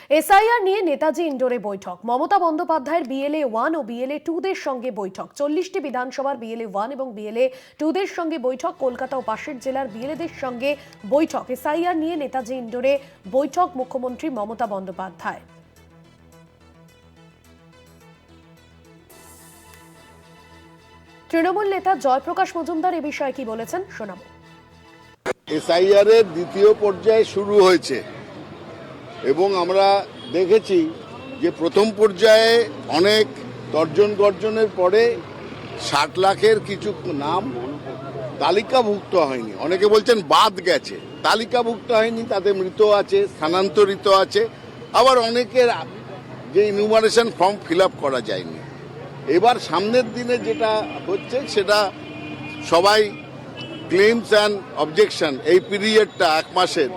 SIR নিয়ে নেতাজি ইন্ডোরে বৈঠক। মমতা বন্দ্যোপাধ্যায়ের বিএলএ 1 ও বিএলএ 2 দের সঙ্গে বৈঠক। 40টি বিধানসভার বিএলএ 1 এবং বিএলএ 2 দের সঙ্গে বৈঠক। কলকাতা ও পাশের জেলার বিএলএদের সঙ্গে বৈঠক। এসআইআর নিয়ে নেতাজি ইন্ডোরে বৈঠক মুখ্যমন্ত্রী মমতা বন্দ্যোপাধ্যায়। তৃণমূল নেতা জয়প্রকাশ মজুমদার এ বিষয়ে কি বলেছেন শোনাবো। এসআইআর এর দ্বিতীয় পর্যায়ে শুরু হয়েছে এবং আমরা দেখেছি যে প্রথম পর্যায়ে অনেক তর্জন গর্জনের পরে 60 লাখের কিছু নাম তালিকাভুক্ত হয়নি। অনেকে বলছেন বাদ গেছে, তালিকাভুক্ত হয়নি, তাতে মৃত আছে, স্থানান্তরিত আছে, আবার অনেকের যে ইনুমারেশন ফর্ম ফিল আপ করা যায়নি। এবার সামনের দিনে যেটা হচ্ছে সেটা সবাই ক্লেমস অ্যান্ড অবজেকশন এই পিরিয়ডটা 1 মাসের,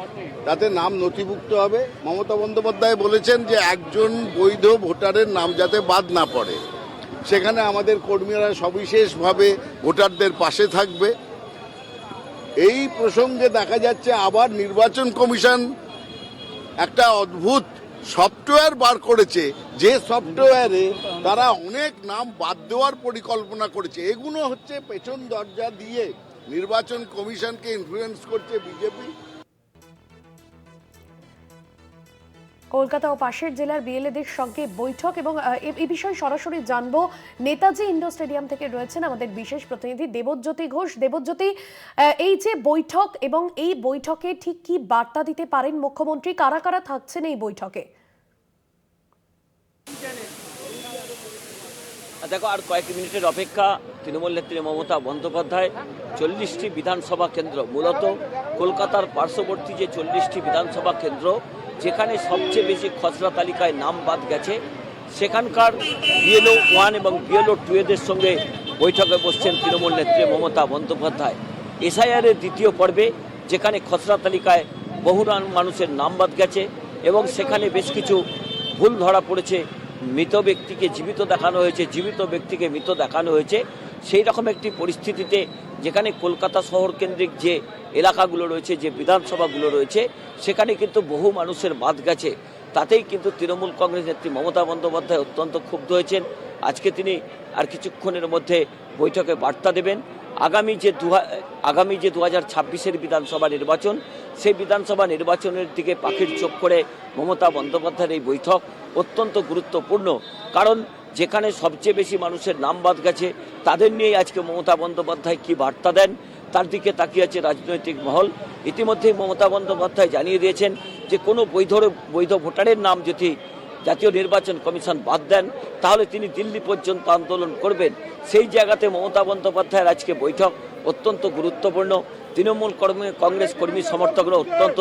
তাতে নাম নথিভুক্ত হবে। মমতা বন্দ্যোপাধ্যায় বলেছেন যে একজন বৈধ ভোটারের নাম যাতে বাদ না পড়ে, সেখানে আমাদের কর্মীরা সবিশেষভাবে ভোটারদের পাশে থাকবে। এই প্রসঙ্গে দেখা যাচ্ছে আবার নির্বাচন কমিশন একটা অদ্ভুত সফটওয়্যার বার করেছে, যে সফটওয়্যারে তারা অনেক নাম বাদ দেওয়ার পরিকল্পনা করেছে। এগুলো হচ্ছে পেছন দরজা দিয়ে নির্বাচন কমিশনকে ইনফ্লুয়েন্স করছে বিজেপি। কলকাতা ও পাশের জেলার বিএলএদের সঙ্গে বৈঠক এবং এই বিষয়ে সরাসরি জানবো। নেতাজি ইন্ডোর স্টেডিয়াম থেকে রয়েছেন আমাদের বিশেষ প্রতিনিধি দেবজ্যোতি ঘোষ। দেবজ্যোতি, এই যে বৈঠক এবং এই বৈঠকে ঠিক কি বার্তা দিতে পারেন মুখ্যমন্ত্রী, কারা কারা থাকছেন এই বৈঠকে? দেখো, আর কয়েক মিনিটের অপেক্ষা। তৃণমূল নেত্রী মমতা বন্দ্যোপাধ্যায় 40টি বিধানসভা কেন্দ্র, মূলত কলকাতার পার্শ্ববর্তী যে 40টি বিধানসভা কেন্দ্র যেখানে সবচেয়ে বেশি খসড়া তালিকায় নাম বাদ গেছে, সেখানকার বিএলও 1 এবং বিএলও 2 এদের সঙ্গে বৈঠকে বসছেন তৃণমূল নেত্রী মমতা বন্দ্যোপাধ্যায়। এসআইআরের দ্বিতীয় পর্বে যেখানে খসড়া তালিকায় বহু মানুষের নাম বাদ গেছে এবং সেখানে বেশ কিছু ভুল ধরা পড়েছে, মৃত ব্যক্তিকে জীবিত দেখানো হয়েছে, জীবিত ব্যক্তিকে মৃত দেখানো হয়েছে, সেই রকম একটি পরিস্থিতিতে যেখানে কলকাতা শহর কেন্দ্রিক যে এলাকাগুলো রয়েছে, যে বিধানসভাগুলো রয়েছে, সেখানে কিন্তু বহু মানুষের বাদ গেছে। তাতেই কিন্তু তৃণমূল কংগ্রেস নেত্রী মমতা বন্দ্যোপাধ্যায় অত্যন্ত ক্ষুব্ধ হয়েছেন। আজকে তিনি আর কিছুক্ষণের মধ্যে বৈঠকে বার্তা দেবেন। আগামী যে 2026-এর বিধানসভা নির্বাচন, সেই বিধানসভা নির্বাচনের দিকে পাখির চোখ করে মমতা বন্দ্যোপাধ্যায়ের এই বৈঠক অত্যন্ত গুরুত্বপূর্ণ। কারণ যেখানে সবচেয়ে বেশি মানুষের নাম বাদ গেছে, তাদের নিয়েই আজকে মমতা বন্দ্যোপাধ্যায় কি বার্তা দেন, তার দিকে তাকিয়ে আছে রাজনৈতিক মহল। ইতিমধ্যেই মমতা বন্দ্যোপাধ্যায় জানিয়ে দিয়েছেন যে কোনো বৈধ ভোটারের নাম যদি জাতীয় নির্বাচন কমিশন বাদ দেন, তাহলে তিনি দিল্লি পর্যন্ত আন্দোলন করবেন। সেই জায়গাতে মমতা বন্দ্যোপাধ্যায়ের আজকে বৈঠক অত্যন্ত গুরুত্বপূর্ণ। তৃণমূল কংগ্রেস কর্মী সমর্থকরা অত্যন্ত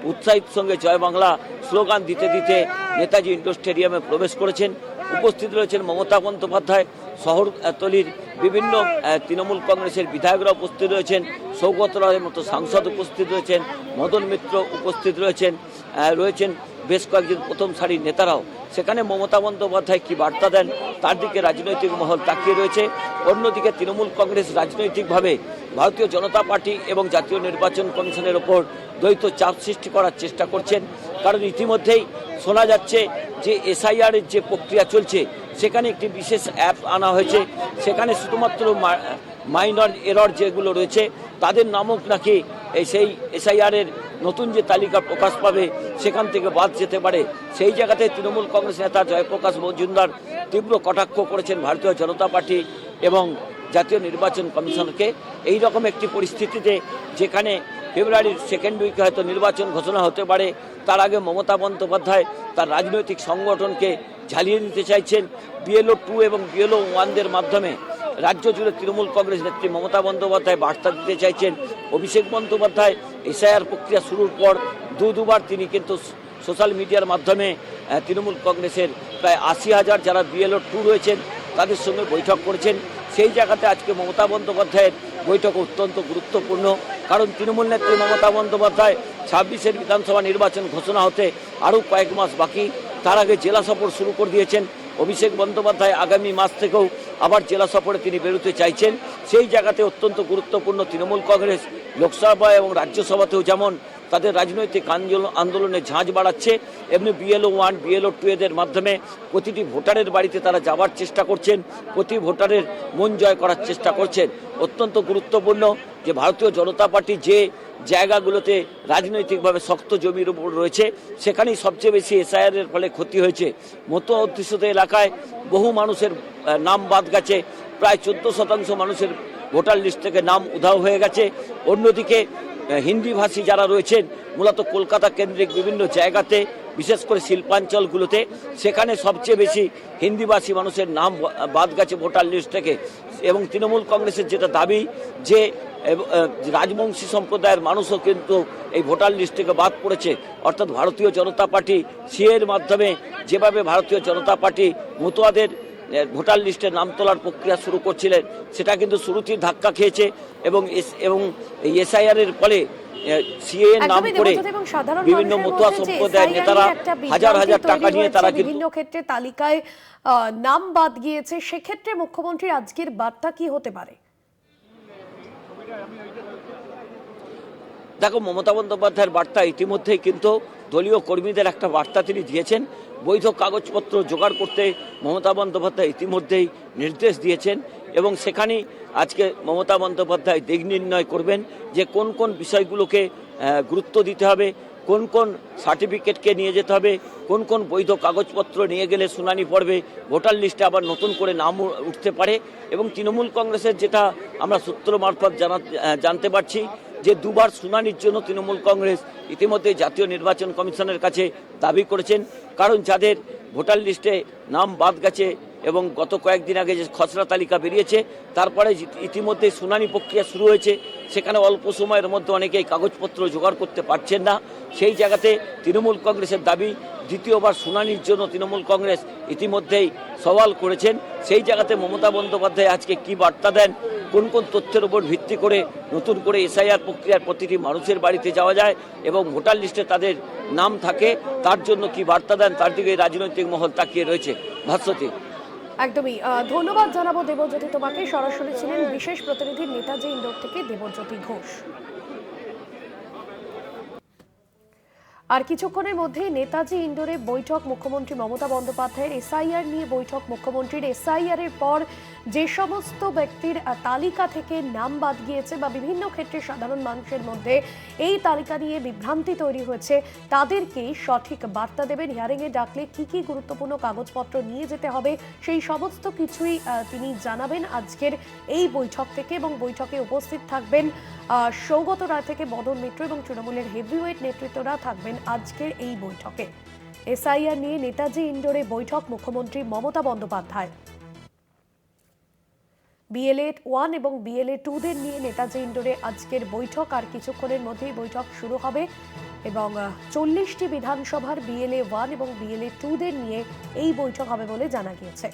উৎসাহিত সঙ্গে জয় বাংলা স্লোগান দিতে দিতে নেতাজি ইন্ডোর স্টেডিয়ামে প্রবেশ করেছেন। উপস্থিত রয়েছেন মমতা বন্দ্যোপাধ্যায়, শহরতলির বিভিন্ন তৃণমূল কংগ্রেসের বিধায়করা উপস্থিত রয়েছেন, সৌগত রায়ের মতো সাংসদ উপস্থিত রয়েছেন, মদন মিত্র উপস্থিত রয়েছেন বেশ কয়েকজন প্রথম সারির নেতারাও। সেখানে মমতা বন্দ্যোপাধ্যায় কি বার্তা দেন, তার দিকে রাজনৈতিক মহল তাকিয়ে রয়েছে। অন্যদিকে তৃণমূল কংগ্রেস রাজনৈতিকভাবে ভারতীয় জনতা পার্টি এবং জাতীয় নির্বাচন কমিশনের ওপর দ্বৈত চাপ সৃষ্টি করার চেষ্টা করছেন। কারণ ইতিমধ্যেই শোনা যাচ্ছে যে এসআইআরের যে প্রক্রিয়া চলছে, সেখানে একটি বিশেষ অ্যাপ আনা হয়েছে, সেখানে শুধুমাত্র মাইনর এরর যেগুলো রয়েছে তাদের নামক নাকি সেই এসআইআরের নতুন যে তালিকা প্রকাশ পাবে সেখান থেকে বাদ যেতে পারে। সেই জায়গাতে তৃণমূল কংগ্রেস নেতা জয়প্রকাশ মজুমদার তীব্র কটাক্ষ করেছেন ভারতীয় জনতা পার্টি এবং জাতীয় নির্বাচন কমিশনকে। এই রকম একটি পরিস্থিতিতে যেখানে ফেব্রুয়ারির সেকেন্ড উইকে হয়তো নির্বাচন ঘোষণা হতে পারে, তার আগে মমতা বন্দ্যোপাধ্যায় তার রাজনৈতিক সংগঠনকে ঝালিয়ে নিতে চাইছেন। বিএলও 2 এবং বিএলও 1-দের মাধ্যমে রাজ্য জুড়ে তৃণমূল কংগ্রেস নেত্রী মমতা বন্দ্যোপাধ্যায় বার্তা দিতে চাইছেন। অভিষেক বন্দ্যোপাধ্যায় এসআইআর প্রক্রিয়া শুরুর পর দুবার তিনি কিন্তু সোশ্যাল মিডিয়ার মাধ্যমে তৃণমূল কংগ্রেসের প্রায় 80,000 যারা বিএলও 2 রয়েছেন তাদের সঙ্গে বৈঠক করেছেন। সেই জায়গাতে আজকে মমতা বন্দ্যোপাধ্যায়ের বৈঠক অত্যন্ত গুরুত্বপূর্ণ। কারণ তৃণমূল নেত্রী মমতা বন্দ্যোপাধ্যায় 26-এর বিধানসভা নির্বাচন ঘোষণা হতে আরও কয়েক মাস বাকি, তার আগে জেলা সফর শুরু করে দিয়েছেন। অভিষেক বন্দ্যোপাধ্যায় আগামী মাস থেকেও আবার জেলা সফরে তিনি বেরোতে চাইছেন। সেই জায়গাতে অত্যন্ত গুরুত্বপূর্ণ তৃণমূল কংগ্রেস লোকসভা এবং রাজ্যসভাতেও যেমন তাদের রাজনৈতিক আন্দোলনে ঝাঁঝ বাড়াচ্ছে। এমনি BLO 1, BLO 2 এদের মাধ্যমে প্রতিটি ভোটারের বাড়িতে তারা যাওয়ার চেষ্টা করছেন, প্রতি ভোটারের মন জয় করার চেষ্টা করছেন। অত্যন্ত গুরুত্বপূর্ণ যে ভারতীয় জনতা পার্টি যে জায়গাগুলোতে রাজনৈতিকভাবে শক্ত জমির উপর রয়েছে সেখানেই সবচেয়ে বেশি SIR এর ফলে ক্ষতি হয়েছে। মতো অধ্যুষিত এলাকায় বহু মানুষের নাম বাদ গেছে, প্রায় 14% মানুষের ভোটার লিস্ট থেকে নাম উধাও হয়ে গেছে। অন্যদিকে হিন্দিভাষী যারা রয়েছেন মূলত কলকাতা কেন্দ্রিক বিভিন্ন জায়গাতে, বিশেষ করে শিল্পাঞ্চলগুলোতে, সেখানে সবচেয়ে বেশি হিন্দিভাষী মানুষের নাম বাদ গেছে ভোটার লিস্ট থেকে। এবং তৃণমূল কংগ্রেসের যেটা দাবি যে রাজবংশী সম্প্রদায়ের মানুষও কিন্তু এই ভোটার লিস্ট থেকে বাদ পড়েছে। অর্থাৎ ভারতীয় জনতা পার্টি সিএর মাধ্যমে যেভাবে ভারতীয় জনতা পার্টি মতুয়াদের ভোটার লিস্টে নাম তোলার প্রক্রিয়া শুরু করছিলেন সেটা কিন্তু শুরুতেই ধাক্কা খেয়েছে এবং SIR এর ফলে সিএ নাম করে বিভিন্ন মতুয়া সম্প্রদায়ের নেতারা হাজার হাজার টাকা নিয়ে তারা কিন্তু বিভিন্ন ক্ষেত্রে তালিকায় নাম বাদ গিয়েছে। সেক্ষেত্রে মুখ্যমন্ত্রীর আজকের বার্তা কি হতে পারে? দেখো, মমতা বন্দ্যোপাধ্যায়ের বার্তা ইতিমধ্যেই কিন্তু দলীয় কর্মীদের একটা বার্তা তিনি দিয়েছেন। বৈধ কাগজপত্র জোগাড় করতে মমতা বন্দ্যোপাধ্যায় ইতিমধ্যেই নির্দেশ দিয়েছেন এবং সেখানেই আজকে মমতা বন্দ্যোপাধ্যায় দিক নির্ণয় করবেন যে কোন কোন বিষয়গুলোকে গুরুত্ব দিতে হবে, কোন কোন সার্টিফিকেটকে নিয়ে যেতে হবে, কোন কোন বৈধ কাগজপত্র নিয়ে গেলে শুনানি পড়বে, ভোটার লিস্টে আবার নতুন করে নাম উঠতে পারে। এবং তৃণমূল কংগ্রেসের যেটা আমরা সূত্র মারফত জানতে পারছি যে দুবার শুনানির জন্য তৃণমূল কংগ্রেস ইতিমধ্যে জাতীয় নির্বাচন কমিশনের কাছে দাবি করেছেন। কারণ যাদের ভোটার লিস্টে নাম বাদ গেছে এবং গত কয়েকদিন আগে যে খসড়া তালিকা বেরিয়েছে তারপরে ইতিমধ্যে শুনানি প্রক্রিয়া শুরু হয়েছে, সেখানে অল্প সময়ের মধ্যে অনেকেই কাগজপত্র জোগাড় করতে পারছেন না। সেই জায়গাতে তৃণমূল কংগ্রেসের দাবি দ্বিতীয়বার শুনানির জন্য তৃণমূল কংগ্রেস ইতিমধ্যেই সওয়াল করেছেন। সেই জায়গাতে মমতা বন্দ্যোপাধ্যায় আজকে কি বার্তা দেন, কোন কোন তথ্যের উপর ভিত্তি করে নতুন করে SIR প্রক্রিয়ার প্রতিটি মানুষের বাড়িতে যাওয়া যায় এবং ভোটার লিস্টে তাদের নাম থাকে, তার জন্য কি বার্তা দেন, তার দিকে রাজনৈতিক মহল তাকিয়ে রয়েছে। ভাস্বতী, একদমই ধন্যবাদ জানাবো দেবজ্যোতি তোমাকে। সরাসরি ছিলেন বিশেষ প্রতিনিধি নেতাজি ইন্ডোর থেকে দেবজ্যোতি ঘোষ। আর কিছুক্ষণের মধ্যেই নেতাজি ইন্ডোরে বৈঠক মুখ্যমন্ত্রী মমতা বন্দ্যোপাধ্যায়ের। SIR নিয়ে বৈঠক মুখ্যমন্ত্রীর। SIR এর পর যে সমস্ত ব্যক্তির তালিকা থেকে নাম বাদ গিয়েছে বা বিভিন্ন ক্ষেত্রে সাধারণ মানুষের মধ্যে এই তালিকা নিয়ে বিভ্রান্তি তৈরি হয়েছে তাদেরকে সঠিক বার্তা দেবেন। হিয়ারিংয়ে ডাকলে কি কি গুরুত্বপূর্ণ কাগজপত্র নিয়ে যেতে হবে সেই সমস্ত কিছুই তিনি জানাবেন আজকের এই বৈঠক থেকে। এবং বৈঠকে উপস্থিত থাকবেন সৌগত রায় থেকে মদন মিত্র এবং তৃণমূলের হেভিওয়েট নেতৃত্বরা থাকবেন আজকের এই বৈঠকে। SIR নিয়ে নেতাজি ইন্ডোরে বৈঠক মুখ্যমন্ত্রী মমতা বন্দ্যোপাধ্যায়। BLA 1 এবং BLA 2দের নিয়ে নেতাজি ইন্ডোরে আজকের বৈঠক। আর কিছুক্ষণের মধ্যেই বৈঠক শুরু হবে এবং 40টি বিধানসভার BLA 1 এবং BLA 2দের নিয়ে এই বৈঠক হবে বলে জানা গিয়েছে।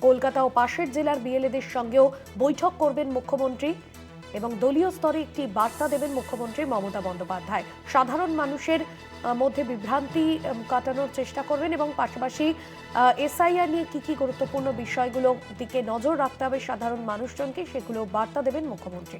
কলকাতা ও পাশের জেলার BLAদের সঙ্গেও বৈঠক করবেন মুখ্যমন্ত্রী এবং দলীয় স্তরে একটি বার্তা দেবেন মুখ্যমন্ত্রী মমতা বন্দ্যোপাধ্যায়। সাধারণ মানুষের মধ্যে বিভ্রান্তি কাটানোর চেষ্টা করবেন এবং পাশাপাশি SIR নিয়ে কি কি গুরুত্বপূর্ণ বিষয়গুলো দিকে নজর রাখতে হবে সাধারণ মানুষজনকে সেগুলো বার্তা দেবেন মুখ্যমন্ত্রী।